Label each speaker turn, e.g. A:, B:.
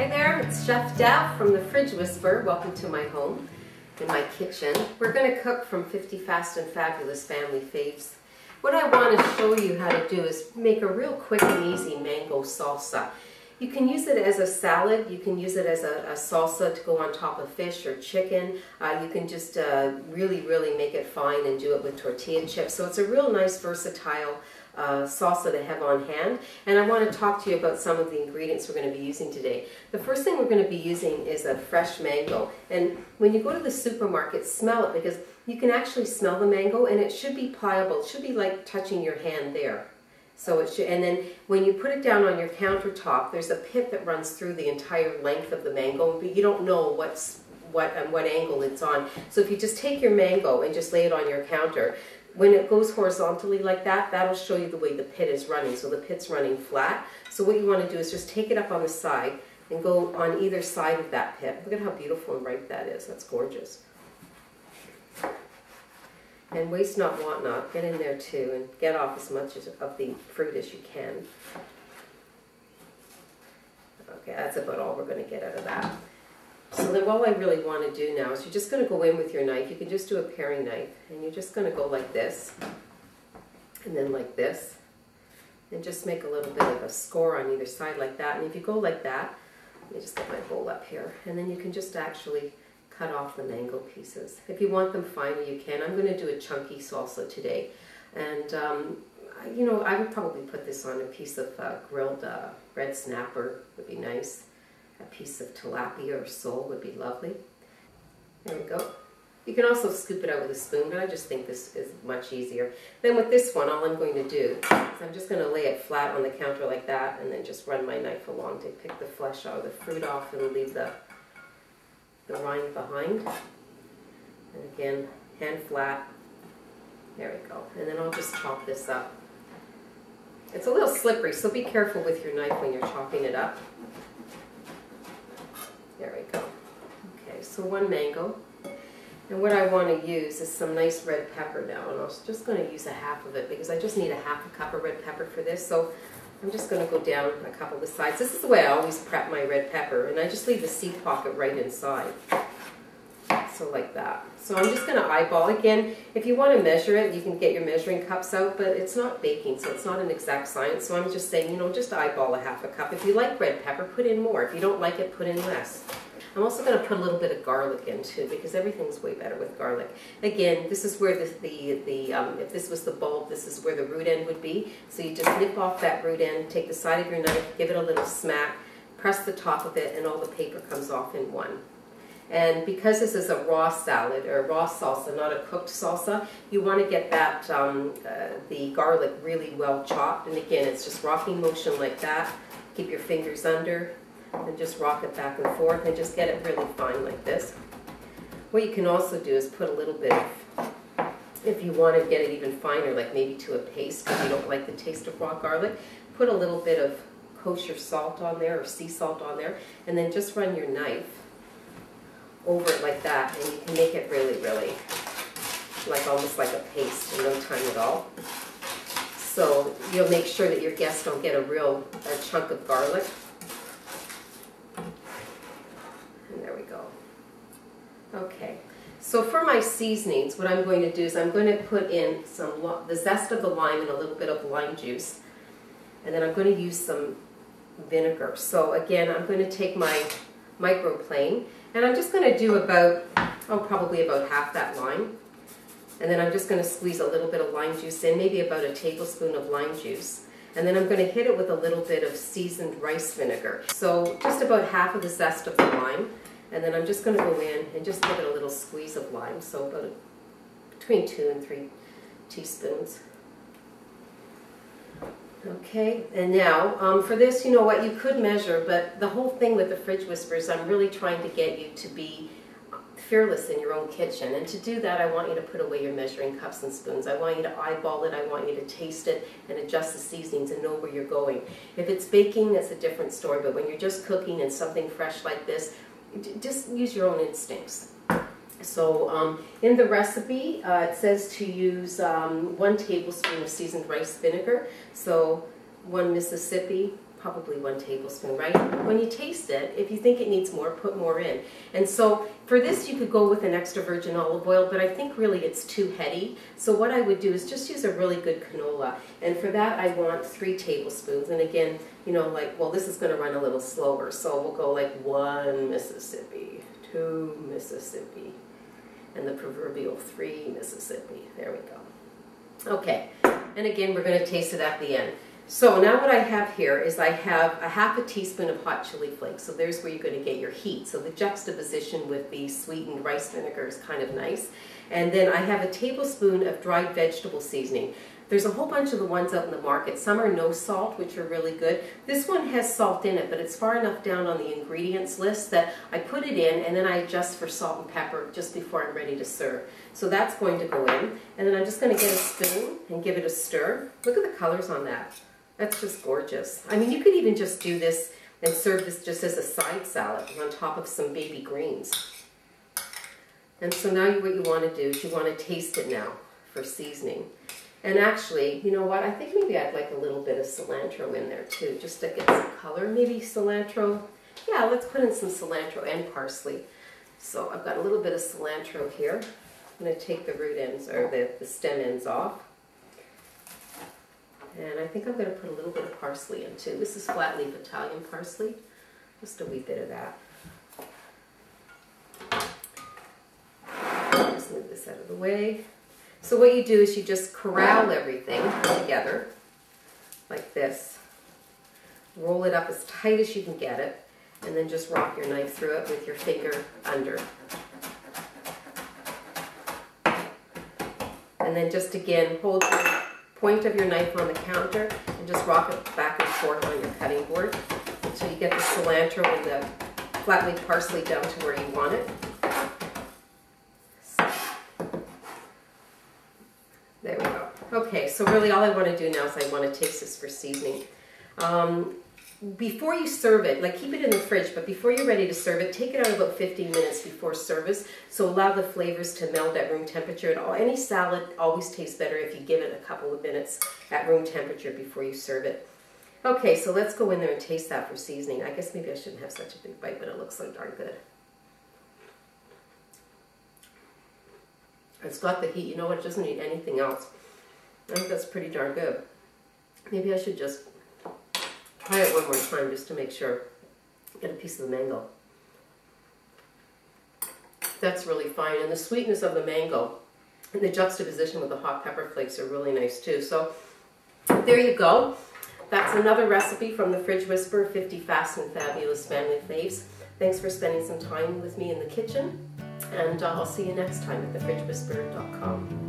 A: there, it's Chef Deb from the Fridge Whisperer. Welcome to my home, in my kitchen. We're going to cook from 50 Fast and Fabulous Family Faves. What I want to show you how to do is make a real quick and easy mango salsa. You can use it as a salad, you can use it as a salsa to go on top of fish or chicken. You can just really make it fine and do it with tortilla chips. So it's a real nice versatile salsa to have on hand. And I want to talk to you about some of the ingredients we're going to be using today. The first thing we're going to be using is a fresh mango. And when you go to the supermarket, smell it, because you can actually smell the mango and it should be pliable. It should be like touching your hand there. So it should, and then when you put it down on your countertop, there's a pit that runs through the entire length of the mango, but you don't know what angle it's on. So if you just take your mango and just lay it on your counter, when it goes horizontally like that, that'll show you the way the pit is running. So the pit's running flat. So what you want to do is just take it up on the side and go on either side of that pit. Look at how beautiful and bright that is. That's gorgeous. And waste not, want not. Get in there too and get off as much of the fruit as you can. Okay, that's about all we're going to get out of that. So then all I really want to do now is you're just going to go in with your knife. You can just do a paring knife. And you're just going to go like this. And then like this. And just make a little bit of a score on either side like that. And if you go like that, let me just get my bowl up here. And then you can just actually cut off the mango pieces. If you want them finer, you can. I'm going to do a chunky salsa today. And, you know, I would probably put this on a piece of grilled red snapper. Would be nice. A piece of tilapia or sole would be lovely. There we go. You can also scoop it out with a spoon, but I just think this is much easier. Then with this one, all I'm going to do is I'm just going to lay it flat on the counter like that and then just run my knife along to pick the flesh out of the fruit off and leave the rind behind. And again, hand flat. There we go. And then I'll just chop this up. It's a little slippery, so be careful with your knife when you're chopping it up. There we go. Okay, so one mango. And what I want to use is some nice red pepper now. And I'm just going to use a half of it because I just need a half a cup of red pepper for this. So I'm just going to go down a couple of the sides. This is the way I always prep my red pepper. And I just leave the seed pocket right inside. So like that. So I'm just going to eyeball. Again, if you want to measure it, you can get your measuring cups out, but it's not baking, so it's not an exact science. So I'm just saying, you know, just eyeball a half a cup. If you like red pepper, put in more. If you don't like it, put in less. I'm also going to put a little bit of garlic in too, because everything's way better with garlic. Again, this is where if this was the bulb, this is where the root end would be. So you just nip off that root end, take the side of your knife, give it a little smack, press the top of it, and all the paper comes off in one. And because this is a raw salad, or raw salsa, not a cooked salsa, you want to get that, the garlic really well chopped. And again, it's just rocking motion like that. Keep your fingers under and just rock it back and forth and just get it really fine like this. What you can also do is put a little bit of, if you want to get it even finer, like maybe to a paste because you don't like the taste of raw garlic, put a little bit of kosher salt on there or sea salt on there, and then just run your knife over it like that, and you can make it really like almost like a paste in no time at all. So you'll make sure that your guests don't get a chunk of garlic. And there we go. Okay, so for my seasonings, what I'm going to do is I'm going to put in the zest of the lime and a little bit of lime juice, and then I'm going to use some vinegar. So again, I'm going to take my microplane, and I'm just going to do about, probably about half that lime. And then I'm just going to squeeze a little bit of lime juice in, maybe about a tablespoon of lime juice. And then I'm going to hit it with a little bit of seasoned rice vinegar. So just about half of the zest of the lime. And then I'm just going to go in and just give it a little squeeze of lime. So about between 2 and 3 teaspoons. Okay, and now for this, you know what, you could measure, but the whole thing with the Fridge Whispers, I'm really trying to get you to be fearless in your own kitchen. And to do that, I want you to put away your measuring cups and spoons. I want you to eyeball it, I want you to taste it and adjust the seasonings and know where you're going. If it's baking, that's a different story, but when you're just cooking and something fresh like this, just use your own instincts. So in the recipe, it says to use 1 tablespoon of seasoned rice vinegar. So 1 Mississippi, probably 1 tablespoon, right? When you taste it, if you think it needs more, put more in. And so for this, you could go with an extra virgin olive oil, but I think really it's too heady. So what I would do is just use a really good canola. And for that, I want 3 tablespoons. And again, you know, like, well, this is going to run a little slower. So we'll go like 1 Mississippi, 2 Mississippi, and the proverbial 3 Mississippi. There we go. Okay. And again, we're going to taste it at the end. So now what I have here is I have a ½ teaspoon of hot chili flakes. So there's where you're going to get your heat. So the juxtaposition with the sweetened rice vinegar is kind of nice. And then I have a tablespoon of dried vegetable seasoning. There's a whole bunch of the ones out in the market. Some are no salt, which are really good. This one has salt in it, but it's far enough down on the ingredients list that I put it in and then I adjust for salt and pepper just before I'm ready to serve. So that's going to go in. And then I'm just going to get a spoon and give it a stir. Look at the colors on that. That's just gorgeous. I mean, you could even just do this and serve this just as a side salad on top of some baby greens. And so now what you want to do is you want to taste it now for seasoning. And actually, you know what? I think maybe I'd like a little bit of cilantro in there too, just to get some color. Maybe cilantro. Yeah, let's put in some cilantro and parsley. So I've got a little bit of cilantro here. I'm going to take the root ends, or the stem ends off. And I think I'm going to put a little bit of parsley in too. This is flat leaf Italian parsley. Just a wee bit of that. Just move this out of the way. So what you do is you just corral everything together like this. Roll it up as tight as you can get it, and then just rock your knife through it with your finger under. And then just again, hold the point of your knife on the counter and just rock it back and forth on your cutting board until you get the cilantro and the flat leaf parsley down to where you want it. There we go. Okay, so really all I want to do now is I want to taste this for seasoning. Before you serve it, like keep it in the fridge, but before you're ready to serve it, take it out about 15 minutes before service. So allow the flavors to melt at room temperature. And any salad always tastes better if you give it a couple of minutes at room temperature before you serve it. Okay, so let's go in there and taste that for seasoning. I guess maybe I shouldn't have such a big bite, but it looks so darn good. It's got the heat. You know what? It doesn't need anything else. I think that's pretty darn good. Maybe I should just try it one more time just to make sure. Get a piece of the mango. That's really fine. And the sweetness of the mango and the juxtaposition with the hot pepper flakes are really nice too. So there you go. That's another recipe from the Fridge Whisperer, 50 Fast and Fabulous Family Faves. Thanks for spending some time with me in the kitchen. And I'll see you next time at thefridgewhisperer.com.